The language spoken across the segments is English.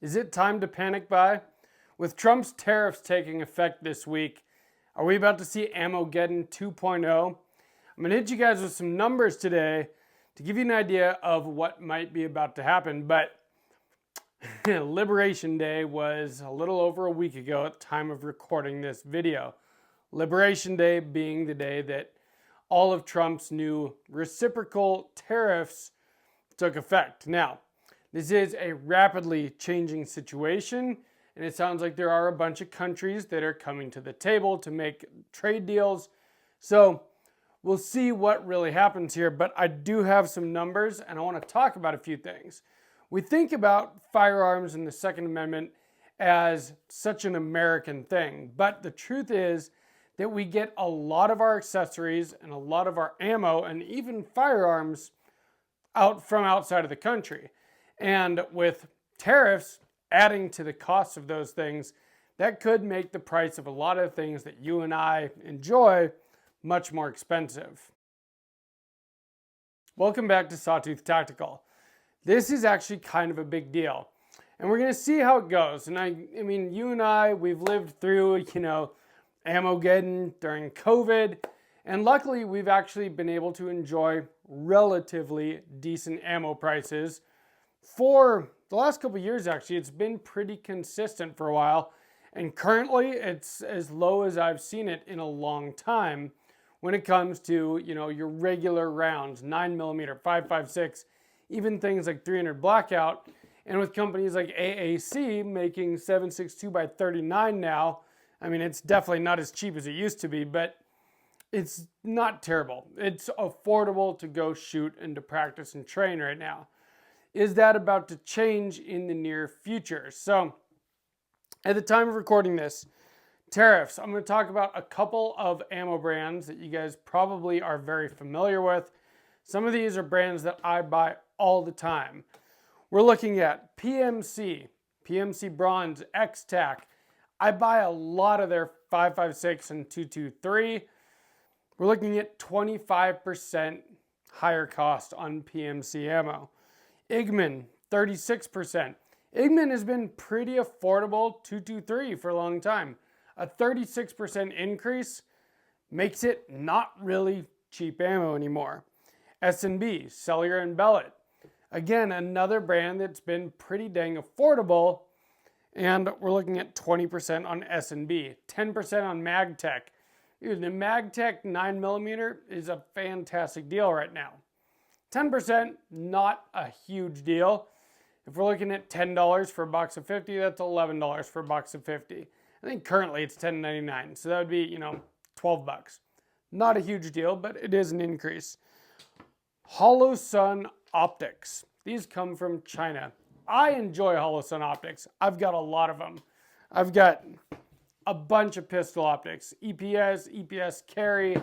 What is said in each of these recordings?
Is it time to panic buy? With Trump's tariffs taking effect this week, are we about to see Ammogeddon 2.0? I'm going to hit you guys with some numbers today to give you an idea of what might be about to happen. But Liberation Day was a little over a week ago at the time of recording this video. Liberation Day being the day that all of Trump's new reciprocal tariffs took effect. Now, this is a rapidly changing situation, and it sounds like there are a bunch of countries that are coming to the table to make trade deals. So we'll see what really happens here, but I do have some numbers and I want to talk about a few things. We think about firearms and the Second Amendment as such an American thing, but the truth is that we get a lot of our accessories and a lot of our ammo and even firearms out from outside of the country. And with tariffs adding to the cost of those things, that could make the price of a lot of things that you and I enjoy much more expensive. Welcome back to Sawtooth Tactical. This is actually kind of a big deal, and we're going to see how it goes. And I mean, you and I, we've lived through, Ammogeddon during COVID, and luckily we've actually been able to enjoy relatively decent ammo prices. For the last couple of years, actually, it's been pretty consistent for a while, and currently it's as low as I've seen it in a long time when it comes to, your regular rounds, 9mm, 5.56, even things like 300 Blackout. And with companies like AAC making 7.62 by 39 now, I mean, it's definitely not as cheap as it used to be, but it's not terrible. It's affordable to go shoot and to practice and train right now. Is that about to change in the near future? So, at the time of recording this, tariffs. I'm going to talk about a couple of ammo brands that you guys probably are very familiar with. Some of these are brands that I buy all the time. We're looking at PMC Bronze, X-Tac. I buy a lot of their 5.56 and 2.23. We're looking at 25% higher cost on PMC ammo. Igman, 36%. Igman has been pretty affordable 2.23 for a long time. A 36% increase makes it not really cheap ammo anymore. S&B, Cellular and Bellet. Again, another brand that's been pretty dang affordable, and we're looking at 20% on S&B, 10% on MagTech. Dude, the MagTech 9mm is a fantastic deal right now. 10%, not a huge deal. If we're looking at $10 for a box of 50, that's $11 for a box of 50. I think currently it's $10.99, so that would be, $12. Not a huge deal, but it is an increase. Holosun optics. These come from China. I enjoy Holosun optics. I've got a lot of them. I've got a bunch of pistol optics. EPS carry,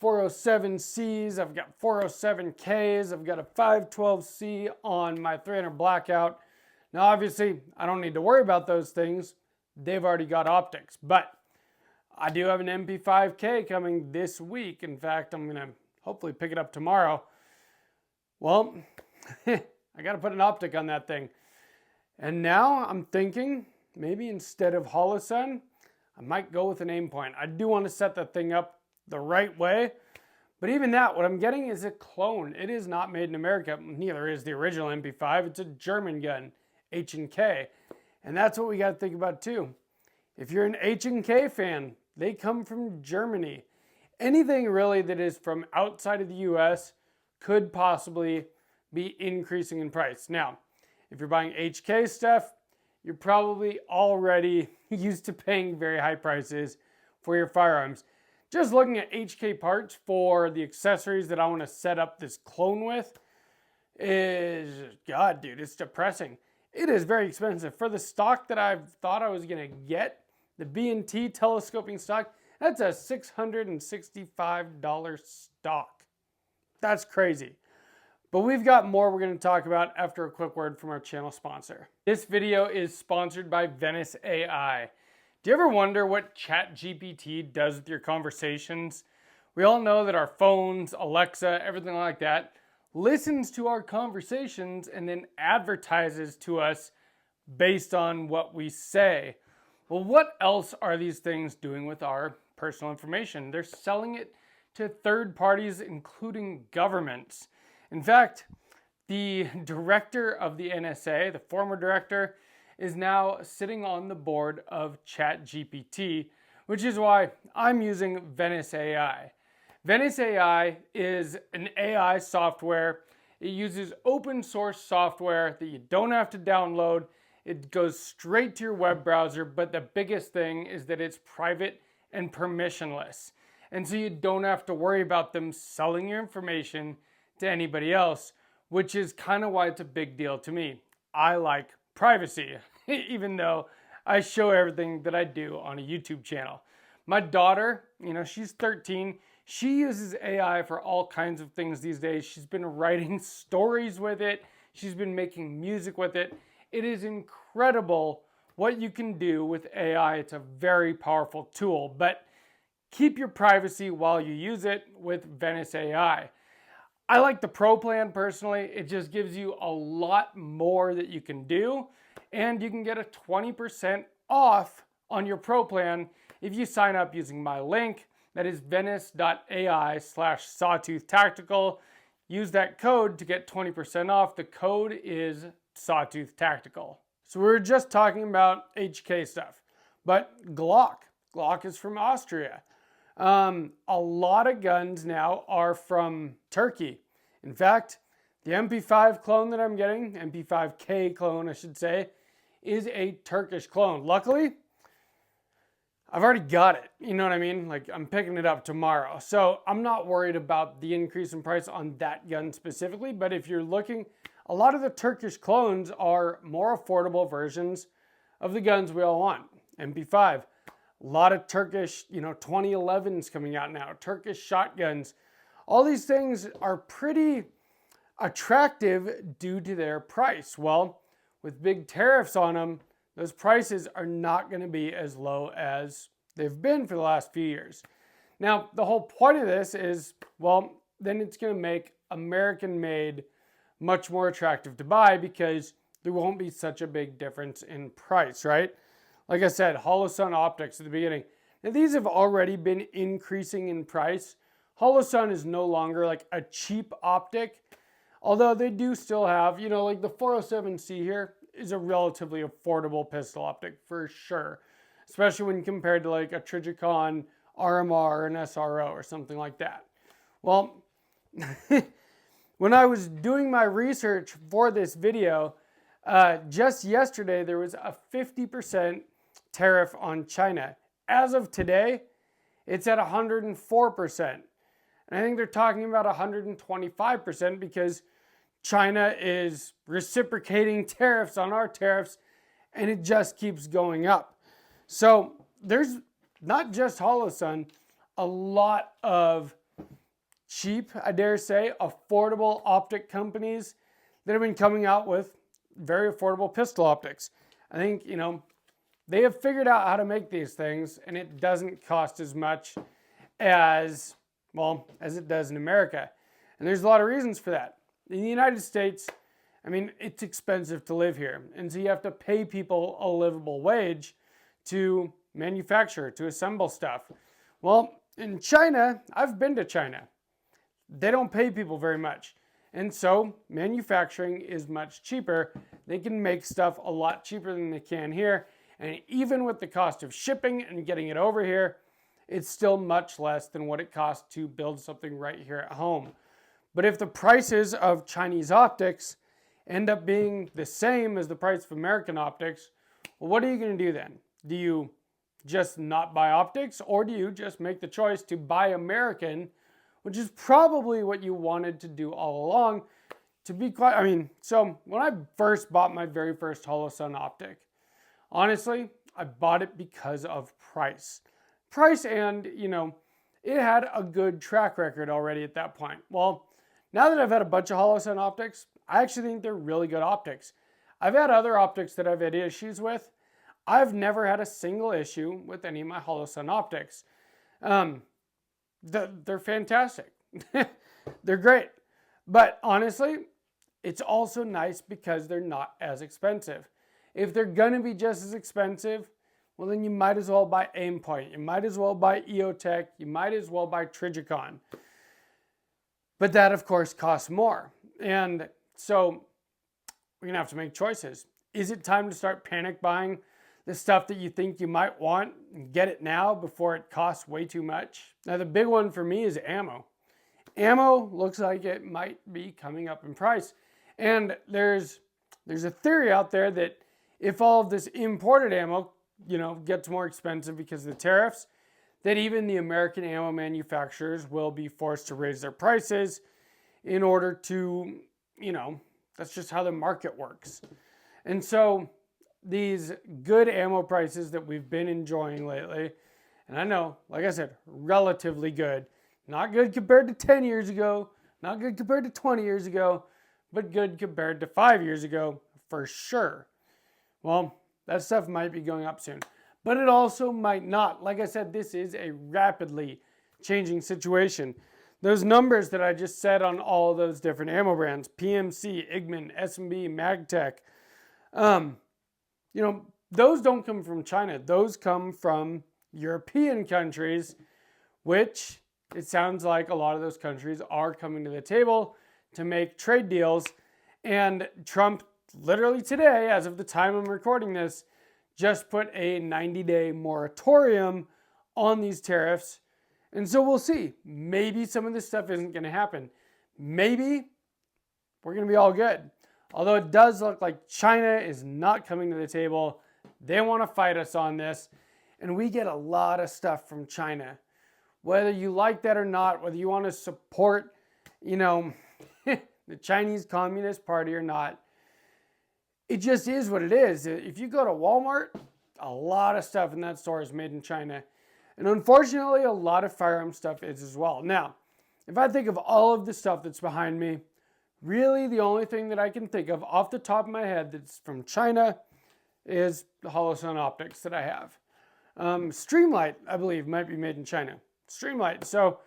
407Cs, I've got 407Ks, I've got a 512C on my 300 Blackout. Now obviously, I don't need to worry about those things. They've already got optics, but I do have an MP5K coming this week. In fact, I'm gonna hopefully pick it up tomorrow. Well, I gotta put an optic on that thing. And now I'm thinking maybe instead of Holosun, I might go with an Aimpoint. I do want to set that thing up the right way, but even that, what I'm getting is a clone. It is not made in America. Neither is the original MP5. It's a German gun, H&K, and that's what we got to think about too. If you're an H&K fan, they come from Germany. Anything really that is from outside of the US could possibly be increasing in price. Now, if you're buying HK stuff, you're probably already used to paying very high prices for your firearms. Just looking at HK parts for the accessories that I want to set up this clone with is, God, dude, it's depressing. It is very expensive. For the stock that I thought I was going to get, the B&T telescoping stock, that's a $665 stock. That's crazy. But we've got more we're going to talk about after a quick word from our channel sponsor. This video is sponsored by Venice AI. Do you ever wonder what ChatGPT does with your conversations? We all know that our phones, Alexa, everything like that, listens to our conversations and then advertises to us based on what we say. Well, what else are these things doing with our personal information? They're selling it to third parties, including governments. In fact, the director of the NSA, the former director, is now sitting on the board of ChatGPT, which is why I'm using Venice AI. Venice AI is an AI software. It uses open source software that you don't have to download. It goes straight to your web browser, but the biggest thing is that it's private and permissionless. And so you don't have to worry about them selling your information to anybody else, which is kind of why it's a big deal to me. I like privacy, even though I show everything that I do on a YouTube channel. My daughter, she's 13. She uses AI for all kinds of things these days. She's been writing stories with it. She's been making music with it. It is incredible what you can do with AI. It's a very powerful tool, but keep your privacy while you use it with Venice AI. I like the Pro plan personally. It just gives you a lot more that you can do, and you can get a 20% off on your Pro plan if you sign up using my link. That is venice.ai/sawtooth-tactical. Use that code to get 20% off. The code is Sawtooth Tactical. So we were just talking about HK stuff, but Glock is from Austria. A lot of guns now are from Turkey. In fact, the MP5 clone that I'm getting, MP5K clone I should say, is a Turkish clone. Luckily, I've already got it. You know what I mean? Like, I'm picking it up tomorrow. So I'm not worried about the increase in price on that gun specifically, but if you're looking, a lot of the Turkish clones are more affordable versions of the guns we all want. MP5. A lot of Turkish, 2011s coming out now, Turkish shotguns. All these things are pretty attractive due to their price. Well, with big tariffs on them, those prices are not going to be as low as they've been for the last few years. Now, the whole point of this is, well, then it's going to make American-made much more attractive to buy because there won't be such a big difference in price, right? Like I said, Holosun optics at the beginning. Now, these have already been increasing in price. Holosun is no longer like a cheap optic, although they do still have, like the 407C here is a relatively affordable pistol optic for sure, especially when compared to like a Trijicon RMR or an SRO or something like that. Well, when I was doing my research for this video, just yesterday there was a 50% tariff on China. As of today, it's at 104%. And I think they're talking about 125% because China is reciprocating tariffs on our tariffs, and it just keeps going up. So there's not just Holosun, a lot of cheap, I dare say, affordable optic companies that have been coming out with very affordable pistol optics. I think, they have figured out how to make these things, and it doesn't cost as much as it does in America. And there's a lot of reasons for that. In the United States, it's expensive to live here. And so you have to pay people a livable wage to manufacture, to assemble stuff. Well, in China, I've been to China. They don't pay people very much. And so manufacturing is much cheaper. They can make stuff a lot cheaper than they can here. And even with the cost of shipping and getting it over here, it's still much less than what it costs to build something right here at home. But if the prices of Chinese optics end up being the same as the price of American optics, well, what are you going to do then? Do you just not buy optics, or do you just make the choice to buy American, which is probably what you wanted to do all along? To be quite, so when I first bought my very first Holosun optic, honestly, I bought it because of price. And, it had a good track record already at that point. Well, now that I've had a bunch of Holosun optics, I actually think they're really good optics. I've had other optics that I've had issues with. I've never had a single issue with any of my Holosun optics. They're fantastic. They're great. But honestly, it's also nice because they're not as expensive. if they're going to be just as expensive, well, then you might as well buy Aimpoint. You might as well buy EOTech. You might as well buy Trigicon. But that, of course, costs more. And so we're going to have to make choices. Is it time to start panic buying the stuff that you think you might want and get it now before it costs way too much? Now, the big one for me is ammo. Ammo looks like it might be coming up in price. And there's a theory out there that if all of this imported ammo, gets more expensive because of the tariffs, that even the American ammo manufacturers will be forced to raise their prices in order to, that's just how the market works. And so these good ammo prices that we've been enjoying lately, and I know, like I said, relatively good. Not good compared to 10 years ago, not good compared to 20 years ago, but good compared to 5 years ago for sure. Well, that stuff might be going up soon, but it also might not. Like I said, this is a rapidly changing situation. Those numbers that I just said on all those different ammo brands, PMC, Igman, S&B, Magtech, those don't come from China. Those come from European countries, which it sounds like a lot of those countries are coming to the table to make trade deals. And Trump literally today, as of the time I'm recording this, just put a 90-day moratorium on these tariffs. And so we'll see. Maybe some of this stuff isn't going to happen. Maybe we're going to be all good. Although it does look like China is not coming to the table. They want to fight us on this. And we get a lot of stuff from China. Whether you like that or not, whether you want to support, the Chinese Communist Party or not, it just is what it is. If you go to Walmart, a lot of stuff in that store is made in China. And unfortunately, a lot of firearm stuff is as well. Now, if I think of all of the stuff that's behind me, really the only thing that I can think of off the top of my head that's from China is the Holosun optics that I have. Streamlight, I believe, might be made in China. Streamlight. So,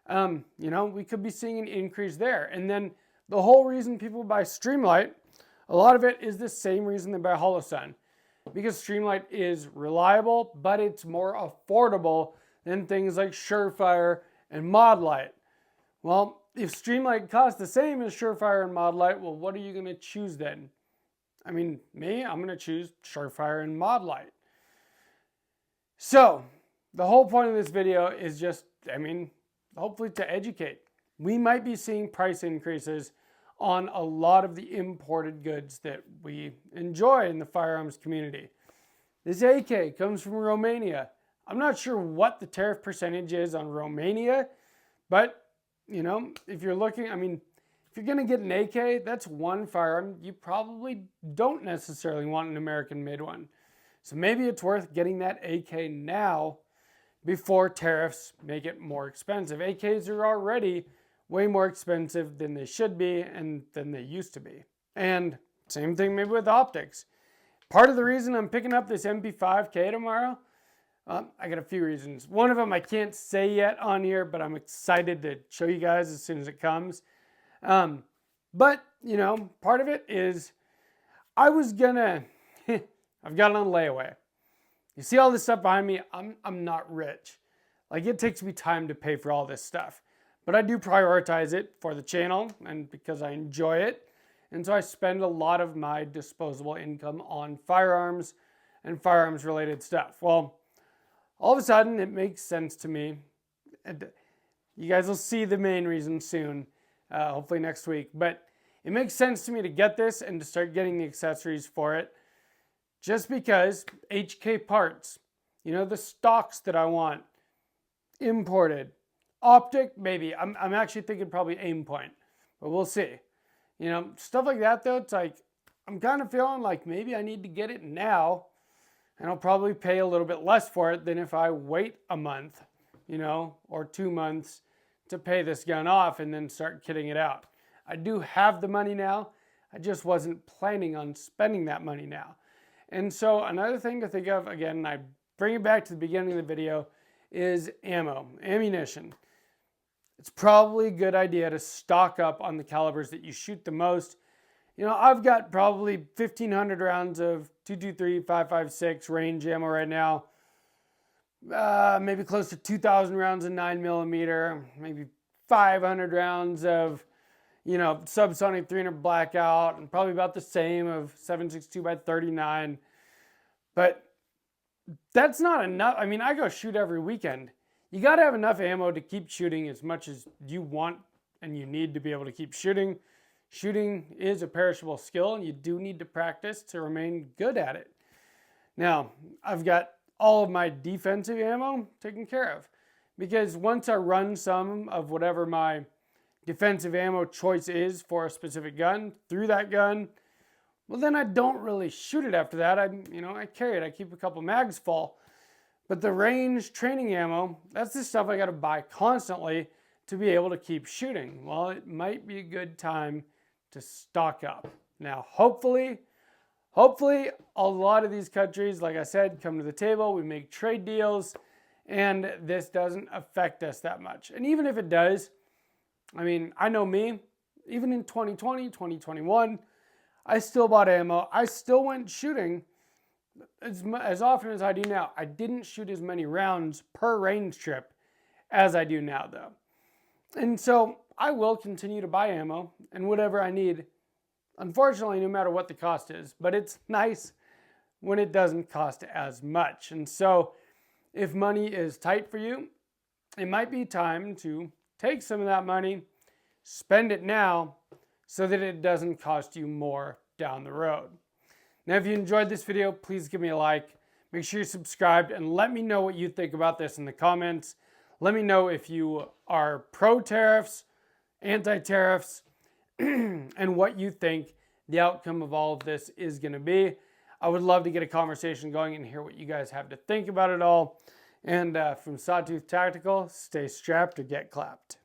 we could be seeing an increase there. And then the whole reason people buy Streamlight, a lot of it is the same reason they buy Holosun. Because Streamlight is reliable, but it's more affordable than things like Surefire and Modlight. Well, if Streamlight costs the same as Surefire and Modlight, well, what are you going to choose then? I mean, me, I'm going to choose Surefire and Modlight. So, the whole point of this video is just, hopefully to educate. We might be seeing price increases on a lot of the imported goods that we enjoy in the firearms community. This AK comes from Romania. I'm not sure what the tariff percentage is on Romania, but, if you're looking, if you're going to get an AK, that's one firearm. You probably don't necessarily want an American-made one. So maybe it's worth getting that AK now before tariffs make it more expensive. AKs are already way more expensive than they should be and than they used to be. And same thing maybe with optics. Part of the reason I'm picking up this MP5K tomorrow, I got a few reasons. One of them I can't say yet on here, but I'm excited to show you guys as soon as it comes. But, part of it is I've got it on layaway. You see all this stuff behind me? I'm not rich. Like, it takes me time to pay for all this stuff. But I do prioritize it for the channel and because I enjoy it. And so I spend a lot of my disposable income on firearms and firearms related stuff. Well, all of a sudden it makes sense to me. And you guys will see the main reason soon, hopefully next week. But it makes sense to me to get this and to start getting the accessories for it. Just because HK parts, the stocks that I want imported. Optic, maybe. I'm actually thinking probably Aimpoint, but we'll see. Stuff like that though, it's like, I'm kind of feeling like maybe I need to get it now, and I'll probably pay a little bit less for it than if I wait a month, or 2 months to pay this gun off and then start kitting it out. I do have the money now. I just wasn't planning on spending that money now. And so another thing to think of, again, I bring it back to the beginning of the video, is ammunition. It's probably a good idea to stock up on the calibers that you shoot the most. I've got probably 1,500 rounds of 223, 5.56 range ammo right now. Maybe close to 2,000 rounds of 9mm, maybe 500 rounds of, subsonic 300 blackout, and probably about the same of 7.62 by 39. But that's not enough. I mean, I go shoot every weekend. You got to have enough ammo to keep shooting as much as you want and you need to be able to keep shooting. Shooting is a perishable skill, and you do need to practice to remain good at it. Now, I've got all of my defensive ammo taken care of, because once I run some of whatever my defensive ammo choice is for a specific gun through that gun, well, then I don't really shoot it after that. I carry it. I keep a couple mags full. But the range training ammo, that's the stuff I got to buy constantly to be able to keep shooting. Well, it might be a good time to stock up. Now, hopefully, a lot of these countries, like I said, come to the table. We make trade deals, and this doesn't affect us that much. And even if it does, I mean, I know me, even in 2020, 2021, I still bought ammo. I still went shooting as often as I do now. I didn't shoot as many rounds per range trip as I do now, though. And so I will continue to buy ammo and whatever I need, unfortunately, no matter what the cost is. But it's nice when it doesn't cost as much. And so if money is tight for you, it might be time to take some of that money, spend it now, so that it doesn't cost you more down the road. Now, if you enjoyed this video, please give me a like. Make sure you're subscribed, and let me know what you think about this in the comments. Let me know if you are pro-tariffs, anti-tariffs, and what you think the outcome of all of this is going to be. I would love to get a conversation going and hear what you guys have to think about it all. And from Sawtooth Tactical, stay strapped or get clapped.